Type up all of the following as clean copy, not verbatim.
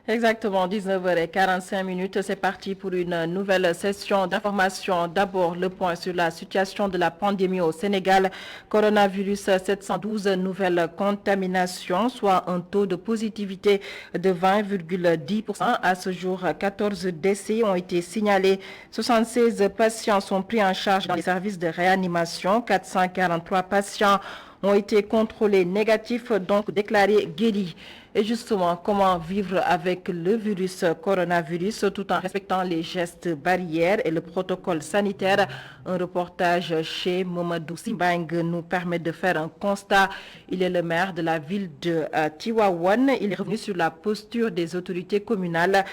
Exactement, 19h45, c'est parti pour une nouvelle session d'information. D'abord, le point sur la situation de la pandémie au Sénégal. Coronavirus, 712 nouvelles contaminations, soit un taux de positivité de 20,10%. À ce jour, 14 décès ont été signalés. 76 patients sont pris en charge dans les services de réanimation. 443 patients ont été contrôlés négatifs, donc déclarés guéris. Et justement, comment vivre avec le virus coronavirus tout en respectant les gestes barrières et le protocole sanitaire? Un reportage chez Mamadou Simbang nous permet de faire un constat. Il est le maire de la ville de Tivaouane. Il est revenu sur la posture des autorités communales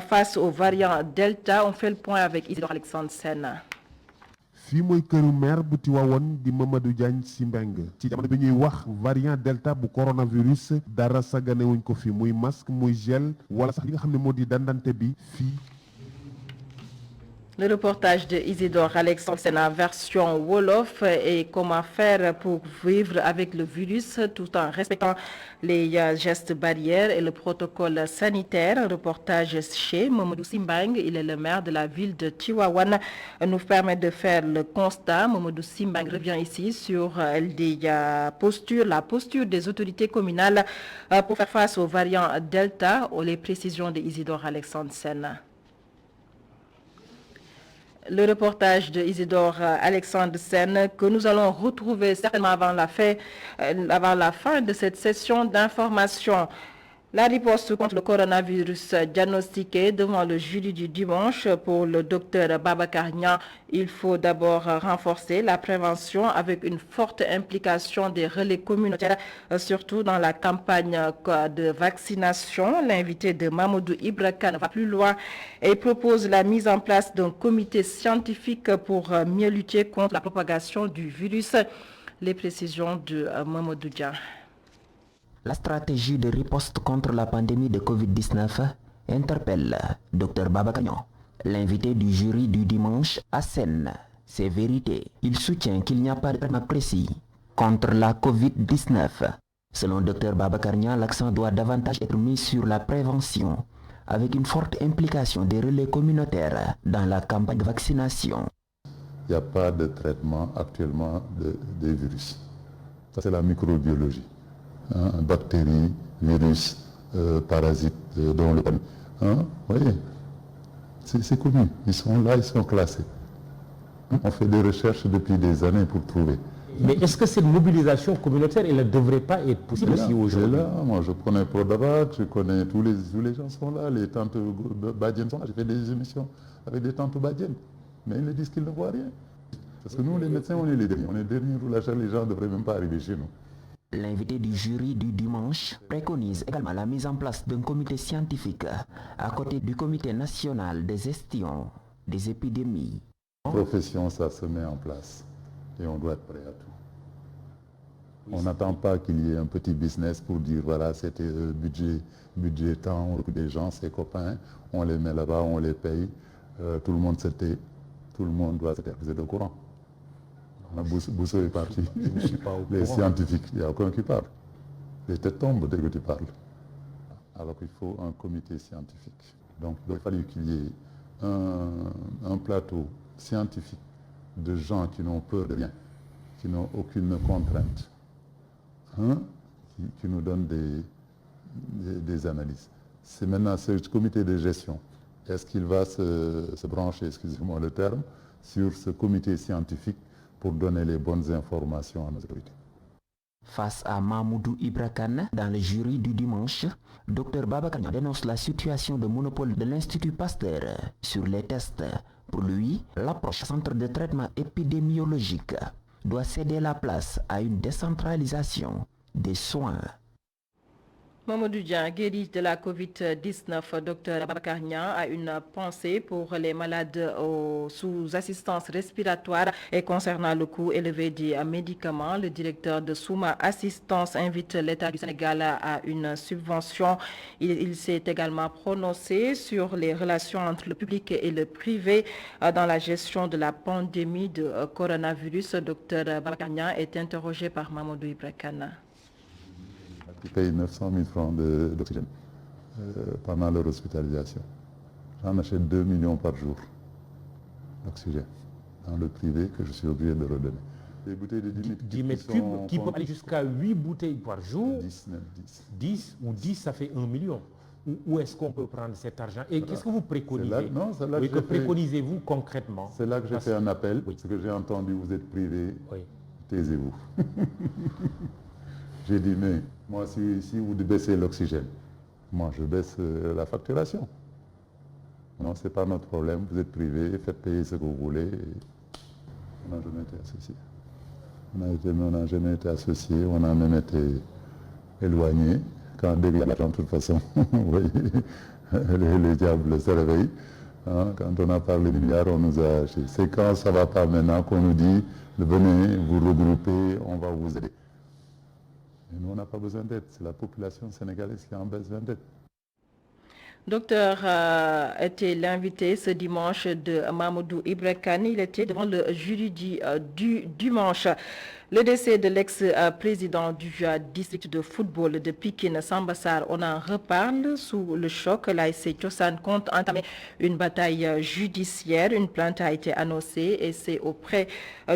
face aux variants Delta. On fait le point avec Isidore Alexandre Sen. fii mooy këru maire bu Tivaouane di Mamadou Diagne Sy Mbengue ci jamono bi ñuy wax variant delta bu coronavirus dara saganewuñ ko fi muy masque muy gel wala sax li nga xam ne moo di dandante bi fii. Le reportage de Isidore Alexandre, c'est la version Wolof et comment faire pour vivre avec le virus tout en respectant les gestes barrières et le protocole sanitaire. Un reportage chez Mamadou Simbang, il est le maire de la ville de Tivaouane, nous permet de faire le constat. Mamadou Simbang revient ici sur la posture des autorités communales pour faire face aux variants Delta. Les précisions de Isidore Alexandre Sen. Le reportage de Isidore Alexandre Sen que nous allons retrouver certainement avant la fin de cette session d'information. La riposte contre le coronavirus diagnostiqué devant le jury du dimanche pour le docteur Babacar Niang. Il faut d'abord renforcer la prévention avec une forte implication des relais communautaires, surtout dans la campagne de vaccination. L'invité de Mamadou Ibra Kane va plus loin et propose la mise en place d'un comité scientifique pour mieux lutter contre la propagation du virus. Les précisions de Mamadou Dia. La stratégie de riposte contre la pandémie de Covid-19 interpelle Dr Babacar Niang, l'invité du jury du dimanche à Sen. C'est vérité. Il soutient qu'il n'y a pas de traitement précis contre la Covid-19. Selon Dr Babacar Niang, l'accent doit davantage être mis sur la prévention, avec une forte implication des relais communautaires dans la campagne de vaccination. Il n'y a pas de traitement actuellement des virus. Ça, c'est la microbiologie. Bactéries, virus, parasites, dont le... Oui, c'est connu. Ils sont là, ils sont classés. On fait des recherches depuis des années pour trouver. Mais est-ce que cette mobilisation communautaire, elle ne devrait pas être possible aussi aujourd'hui? Moi, je connais Prodavat, je connais tous les gens sont là, les tantes badiennes sont là. J'ai fait des émissions avec des tantes badiennes. Mais ils me disent qu'ils ne voient rien. Parce que nous, les médecins, on est les derniers. On est les derniers roulages, les gens ne devraient même pas arriver chez nous. L'invité du jury du dimanche préconise également la mise en place d'un comité scientifique à côté du comité national de gestion des épidémies. La profession, ça se met en place et on doit être prêt à tout. On n'attend pas qu'il y ait un petit business pour dire voilà, c'était budget temps, on recrute des gens, ses copains, on les met là-bas, on les paye, tout le monde se tait, tout le monde doit se taire. Vous êtes au courant? Bousso est parti. Les scientifiques, il n'y a aucun qui parle. Les têtes tombent dès que tu parles. Alors qu'il faut un comité scientifique. Donc il aurait fallu qu'il y ait un plateau scientifique de gens qui n'ont peur de rien, qui n'ont aucune contrainte, qui nous donnent des analyses. C'est maintenant ce comité de gestion. Est-ce qu'il va se brancher, excusez-moi le terme, sur ce comité scientifique pour donner les bonnes informations à nos autorités? Face à Mamadou Ibra Kane, dans le jury du dimanche, Dr Babacar Niang dénonce la situation de monopole de l'Institut Pasteur sur les tests. Pour lui, l'approche centre de traitement épidémiologique doit céder la place à une décentralisation des soins. Mamadou Dia, guéri de la Covid-19, Dr Babacar Niang a une pensée pour les malades sous assistance respiratoire et concernant le coût élevé des médicaments. Le directeur de Souma Assistance invite l'État du Sénégal à une subvention. Il s'est également prononcé sur les relations entre le public et le privé dans la gestion de la pandémie de coronavirus. Dr Babacar Niang est interrogé par Mamadou Ibra Kane. Qui paye 900 000 francs d'oxygène. pendant leur hospitalisation. J'en achète 2 millions par jour d'oxygène dans le privé que je suis obligé de redonner. Les bouteilles de 10 mètres cubes qui peuvent aller jusqu'à 8 bouteilles par jour. 10, même 10. 10 ou 10, ça fait 1 million. Où est-ce qu'on peut prendre cet argent? Et qu'est-ce que vous préconisez? Que préconisez-vous concrètement? C'est là que j'ai fait un appel, parce que j'ai entendu vous êtes privé, taisez-vous. J'ai dit, mais moi, si vous baissez l'oxygène, moi, je baisse la facturation. Non, ce n'est pas notre problème, vous êtes privé, faites payer ce que vous voulez. On n'a jamais été associés. On n'a jamais été associés, on a même été éloignés. Quand dès qu'il y a l'argent, de toute façon, vous voyez, les diables se réveillent. Hein, quand on a parlé de milliards, on nous a acheté. C'est quand ça ne va pas maintenant qu'on nous dit, venez, vous regrouper, on va vous aider. Et nous, on n'a pas besoin d'aide. C'est la population sénégalaise qui a besoin d'aide. Docteur était l'invité ce dimanche de Mamadou Ibra Kane. Il était devant le jury du dimanche. Le décès de l'ex-président du district de football de Pikine, Samba Sarr, on en reparle sous le choc. L'ASC Thiossane compte entamer une bataille judiciaire. Une plainte a été annoncée et c'est auprès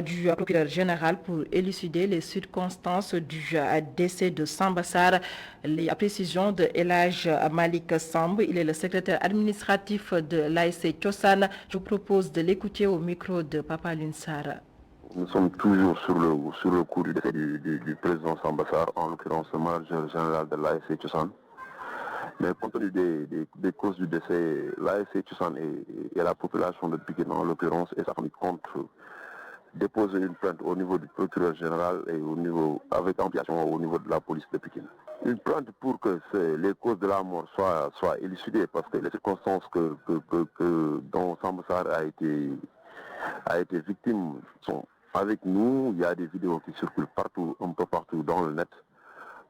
du procureur général pour élucider les circonstances du décès de Samba Sarr. Les précisions de El Hadj Malik Samb, il est le secrétaire administratif de l'ASC Thiossane. Je vous propose de l'écouter au micro de Papa Alioune Sarr. Nous sommes toujours sur le coup du décès du président Samba Sarr, en l'occurrence le manager général de l'ASC Thiossane. Mais compte tenu des causes du décès, l'ASC Thiossane et la population de Pikine, en l'occurrence, et sa famille compte déposer une plainte au niveau du procureur général et avec ampliation au niveau de la police de Pikine. Une plainte pour que les causes de la mort soient élucidées, parce que les circonstances dont Samba Sarr a été victime sont avec nous. Il y a des vidéos qui circulent un peu partout dans le net.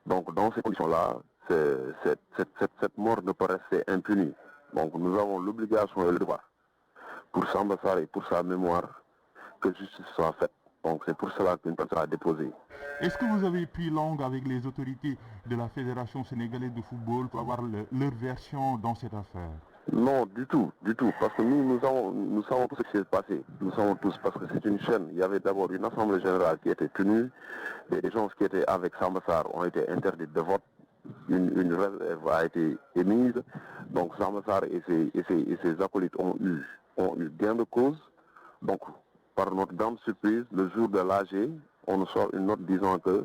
Donc dans ces conditions-là, cette mort ne peut rester impunie. Donc nous avons l'obligation et le devoir, pour Samba Sarr et pour sa mémoire, que justice soit faite. Donc c'est pour cela qu'une plainte sera déposée. Est-ce que vous avez pris langue avec les autorités de la Fédération sénégalaise de football pour avoir leur version dans cette affaire? Non, du tout, parce que nous savons tout ce qui s'est passé. Nous savons tous, parce que c'est une chaîne. Il y avait d'abord une assemblée générale qui était tenue, et les gens qui étaient avec Samba Sarr ont été interdits de vote. Une réserve a été émise. Donc Samba Sarr et ses acolytes ont eu gain de cause. Donc, par notre grande surprise, le jour de l'AG, on nous sort une note disant que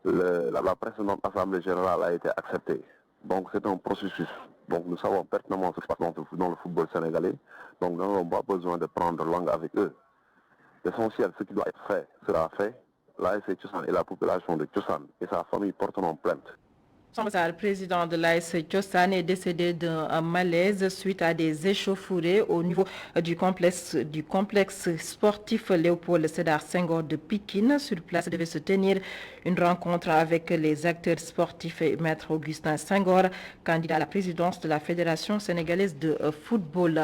la précédente assemblée générale a été acceptée. Donc c'est un processus. Donc nous savons pertinemment ce qui se passe dans le football sénégalais. Donc nous n'avons pas besoin de prendre langue avec eux. L'essentiel, ce qui doit être fait, sera fait. L'ASC Thiossane et la population de Thiossane et sa famille porteront plainte. Samba Sarr, président de l'ASC Thiossane, est décédé d'un malaise suite à des échauffourées au niveau du complexe sportif Léopold Sédar Senghor de Pikine. Sur place devait se tenir une rencontre avec les acteurs sportifs et Maître Augustin Senghor, candidat à la présidence de la Fédération sénégalaise de football.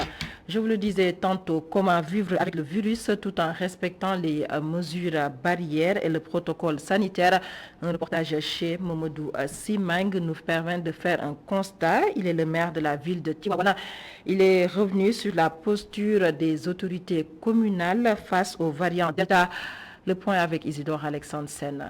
Je vous le disais tantôt, comment vivre avec le virus tout en respectant les mesures barrières et le protocole sanitaire. Un reportage chez Mamadou Sima nous permet de faire un constat. Il est le maire de la ville de Tivaouane. Il est revenu sur la posture des autorités communales face aux variants Delta. Le point avec Isidore Alexandre Sen.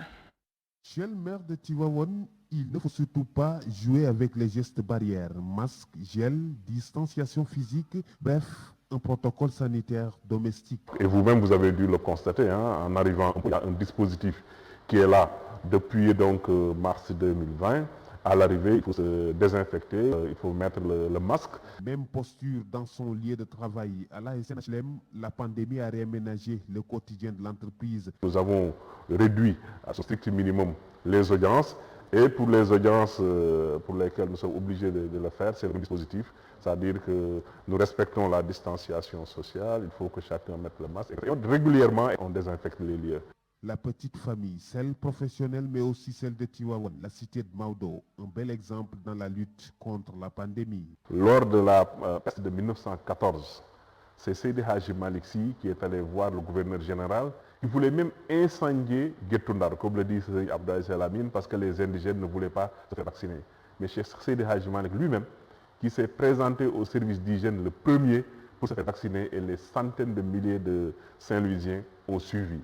Chez le maire de Tivaouane, il ne faut surtout pas jouer avec les gestes barrières, masque, gel, distanciation physique, bref, un protocole sanitaire domestique. Et vous-même, vous avez dû le constater, en arrivant, il y a un dispositif qui est là depuis donc mars 2020. À l'arrivée, il faut se désinfecter, il faut mettre le masque. Même posture dans son lieu de travail. À la SNHLM, la pandémie a réaménagé le quotidien de l'entreprise. Nous avons réduit à ce strict minimum les audiences. Et pour les audiences pour lesquelles nous sommes obligés de le faire, c'est un dispositif. C'est-à-dire que nous respectons la distanciation sociale, il faut que chacun mette le masque. Et régulièrement, on désinfecte les lieux. La petite famille, celle professionnelle mais aussi celle de Tivaouane, la cité de Maodo, un bel exemple dans la lutte contre la pandémie. Lors de la peste de 1914, c'est Seydi Hadji Malick Sy qui est allé voir le gouverneur général. Il voulait même incendier Guet-Ndar, comme le dit Abdoulaye Salamine, parce que les indigènes ne voulaient pas se faire vacciner. Mais Cheikh Seydi Hadji Malick lui-même, qui s'est présenté au service d'hygiène le premier pour se faire vacciner et les centaines de milliers de Saint-Louisiens ont suivi.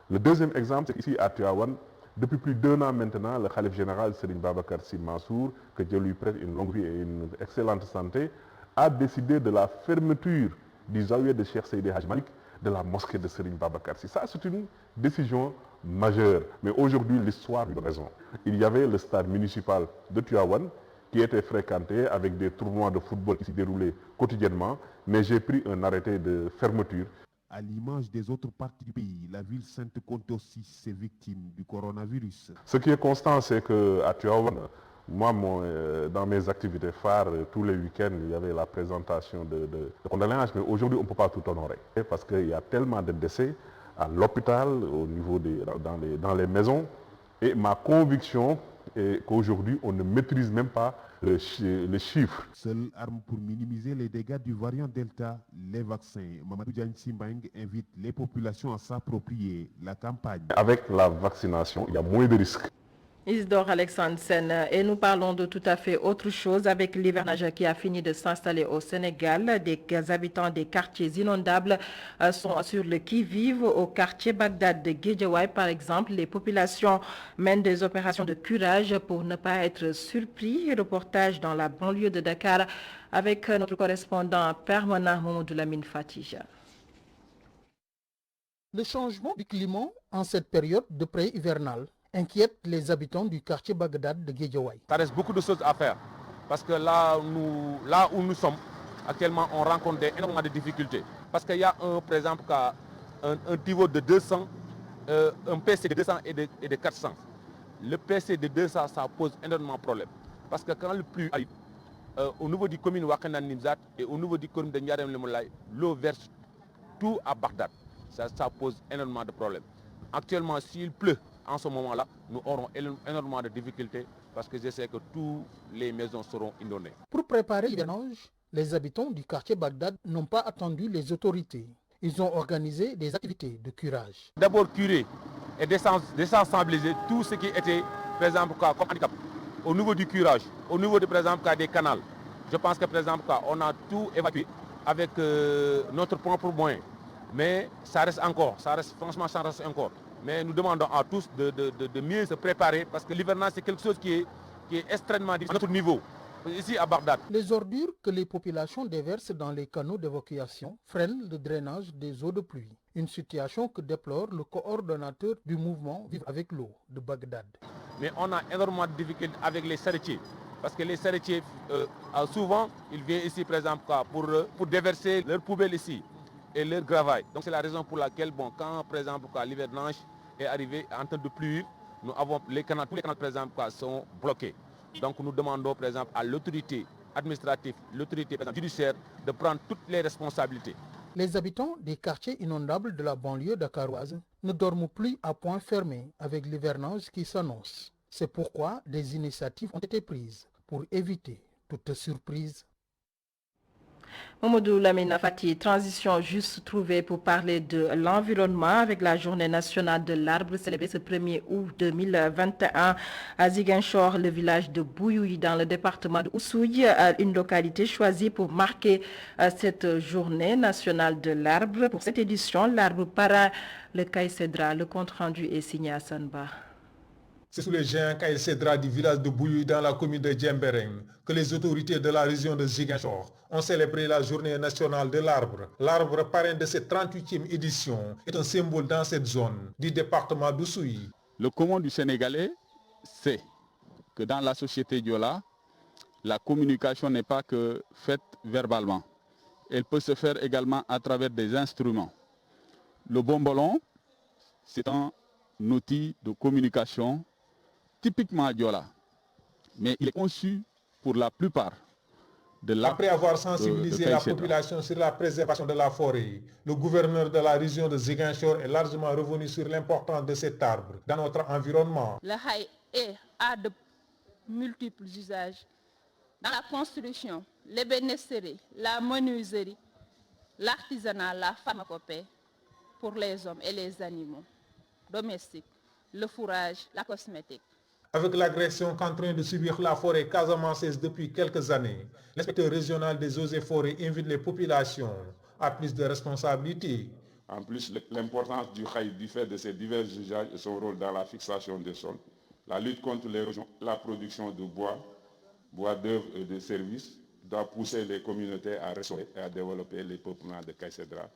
Le deuxième exemple, c'est ici à Tivaouane, depuis plus d'1 an maintenant, le khalife général Serigne Babacar Sy Mansour, que Dieu lui prête une longue vie et une excellente santé, a décidé de la fermeture du zawiya de Cheikh Seydi Hadji Malick, de la mosquée de Serigne Babacar Sy. Ça, c'est une décision majeure. Mais aujourd'hui, l'histoire lui donne raison. Il y avait le stade municipal de Tivaouane qui était fréquenté avec des tournois de football qui s'y déroulaient quotidiennement, mais j'ai pris un arrêté de fermeture. À l'image des autres parties du pays, la ville sainte compte aussi ses victimes du coronavirus. Ce qui est constant, c'est qu'à Tivaouane, moi, dans mes activités phares, tous les week-ends, il y avait la présentation de condoléances, mais aujourd'hui, on ne peut pas tout honorer. Parce qu'il y a tellement de décès à l'hôpital, au niveau dans les maisons, et ma conviction est qu'aujourd'hui, on ne maîtrise même pas les chiffres. Seule arme pour minimiser les dégâts du variant Delta, les vaccins. Mamadou Diagne Sy Mbengue invite les populations à s'approprier la campagne. Avec la vaccination, il y a moins de risques. Isidore Alexandre Sen, et nous parlons de tout à fait autre chose avec l'hivernage qui a fini de s'installer au Sénégal. Des habitants des quartiers inondables sont sur le qui-vive. Au quartier Bagdad de Guédiawaye, par exemple, les populations mènent des opérations de curage pour ne pas être surpris. Reportage dans la banlieue de Dakar avec notre correspondant permanent Mamadou Lamine Fatija. Le changement du climat en cette période de pré-hivernale inquiète les habitants du quartier Bagdad de Guédiawaye. Ça reste beaucoup de choses à faire parce que là où nous sommes actuellement, on rencontre énormément de difficultés. Parce qu'il y a par exemple un niveau de 200, un PC de 200 et de 400. Le PC de 200, ça pose énormément de problèmes. Parce que quand le pluie arrive, au niveau du commune Wakana Nimzat et au niveau du commune de Ndiarem Lemoulay, l'eau verse tout à Bagdad. Ça pose énormément de problèmes. Actuellement, s'il pleut, en ce moment-là, nous aurons énormément de difficultés parce que je sais que toutes les maisons seront inondées. Pour préparer l'hivernage, les habitants du quartier Bagdad n'ont pas attendu les autorités. Ils ont organisé des activités de curage. D'abord curer et désensibiliser tout ce qui était, par exemple, comme handicap. Au niveau du curage, au niveau de, par exemple, des canaux. Je pense que, par exemple, on a tout évacué avec notre propre moyen. Mais ça reste encore, franchement, ça reste encore. Mais nous demandons à tous de mieux se préparer parce que l'hivernage, c'est quelque chose qui est extrêmement difficile à notre niveau, ici à Bagdad. Les ordures que les populations déversent dans les canaux d'évacuation freinent le drainage des eaux de pluie. Une situation que déplore le coordonnateur du mouvement Vivre avec l'eau de Bagdad. Mais on a énormément de difficultés avec les charretiers. Parce que les charretiers, souvent, ils viennent ici, par exemple, pour déverser leurs poubelles ici et leur gravaille. Donc c'est la raison pour laquelle, quand par exemple l'hivernage est arrivé en train de pluie, nous avons tous les canaux par exemple sont bloqués. Donc nous demandons par exemple à l'autorité administrative, l'autorité judiciaire de prendre toutes les responsabilités. Les habitants des quartiers inondables de la banlieue dakaroise ne dorment plus à point fermé avec l'hivernage qui s'annonce. C'est pourquoi des initiatives ont été prises pour éviter toute surprise. Mamadou Lamine Fati, transition juste trouvée pour parler de l'environnement avec la journée nationale de l'arbre célébrée ce 1er août 2021 à Ziguinchor, le village de Bouyoui dans le département de Oussouye, une localité choisie pour marquer cette journée nationale de l'arbre. Pour cette édition, l'arbre para le Caïcédra. Le compte rendu est signé à Sanba. C'est sous les géants Caïcédra du village de Bouyoui dans la commune de Djembereng que les autorités de la région de Ziguinchor ont célébré la journée nationale de l'arbre. L'arbre parrain de cette 38e édition est un symbole dans cette zone du département d'Oussouye. Le commun du Sénégalais, c'est que dans la société Diola, la communication n'est pas que faite verbalement. Elle peut se faire également à travers des instruments. Le bombolon, c'est un outil de communication typiquement Diola, mais il est conçu pour la plupart de l'arbre. Après avoir sensibilisé la population sur la préservation de la forêt, le gouverneur de la région de Ziguinchor est largement revenu sur l'importance de cet arbre dans notre environnement. Le haï a de multiples usages dans la construction, l'ébénisterie, la menuiserie, l'artisanat, la pharmacopée pour les hommes et les animaux domestiques, le fourrage, la cosmétique. Avec l'agression qu'en train de subir la forêt casamançaise depuis quelques années, l'inspecteur régional des eaux et forêts invite les populations à plus de responsabilités. En plus, l'importance du Khaï du fait de ses divers usages et son rôle dans la fixation des sols, la lutte contre l'érosion, la production de bois d'œuvre et de services doit pousser les communautés à restaurer et à développer les peuplements de Kaïsedra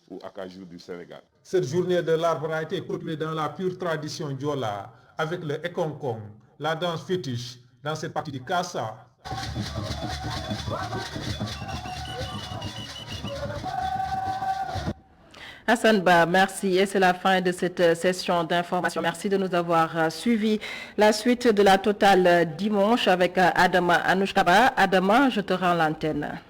ou Akajou du Sénégal. Cette journée de l'arbre a été clôturée dans la pure tradition Diola avec le Ekonkong, la danse fétiche dans cette partie du Kassa. Hassan Ba, merci. Et c'est la fin de cette session d'information. Merci de nous avoir suivis. La suite de la totale dimanche avec Adama Anouchkaba. Adama, je te rends l'antenne.